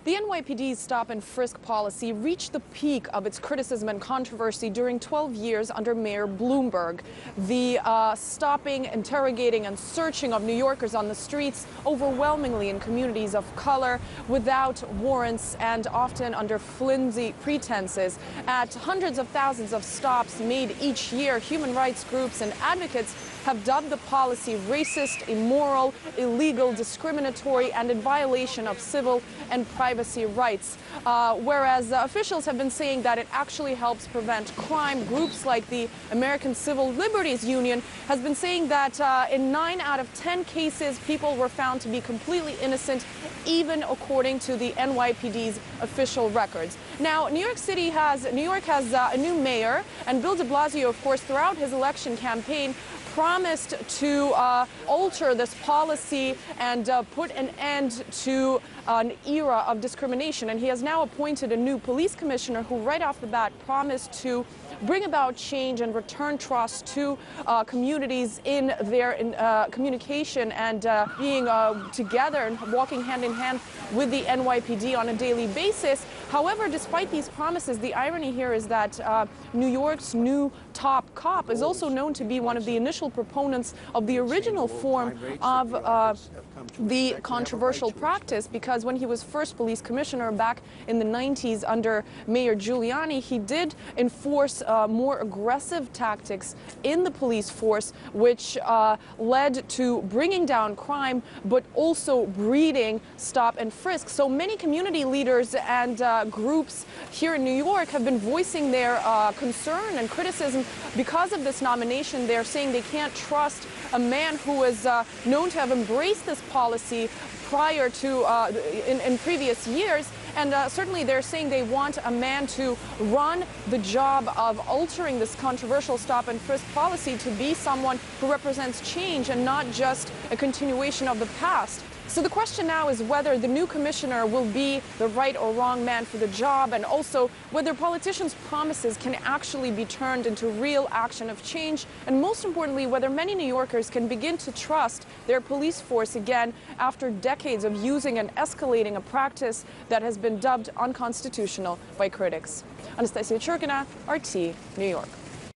The NYPD's stop and frisk policy reached the peak of its criticism and controversy during 12 years under Mayor Bloomberg. The stopping, interrogating, and searching of New Yorkers on the streets, overwhelmingly in communities of color, without warrants and often under flimsy pretenses. At hundreds of thousands of stops made each year, human rights groups and advocates have dubbed the policy racist, immoral, illegal, discriminatory, and in violation of civil and privacy rights. Whereas officials have been saying that it actually helps prevent crime. Groups like the American Civil Liberties Union has been saying that in 9 out of 10 cases, people were found to be completely innocent, even according to the NYPD's official records. Now, New York has a new mayor, and Bill de Blasio, of course, throughout his election campaign, promised to alter this policy and put an end to an era of discrimination. And he has now appointed a new police commissioner who right off the bat promised to bring about change and return trust to communities in their communication and being together and walking hand in hand with the NYPD on a daily basis. However, despite these promises, the irony here is that New York's new top cop is also known to be one of the initial proponents of the original form of the controversial practice, because when he was first police commissioner back in the 90s under Mayor Giuliani, he did enforce more aggressive tactics in the police force, which led to bringing down crime, but also breeding stop and frisk. So many community leaders and groups here in New York have been voicing their concern and criticism because of this nomination. They're saying they can't trust a man who is known to have embraced this policy prior to in previous years. And certainly they're saying they want a man to run the job of altering this controversial stop and frisk policy to be someone who represents change and not just a continuation of the past. So the question now is whether the new commissioner will be the right or wrong man for the job, and also whether politicians' promises can actually be turned into real action of change, and most importantly, whether many New Yorkers can begin to trust their police force again after decades of using and escalating a practice that has been dubbed unconstitutional by critics. Anastasia Churkina, RT, New York.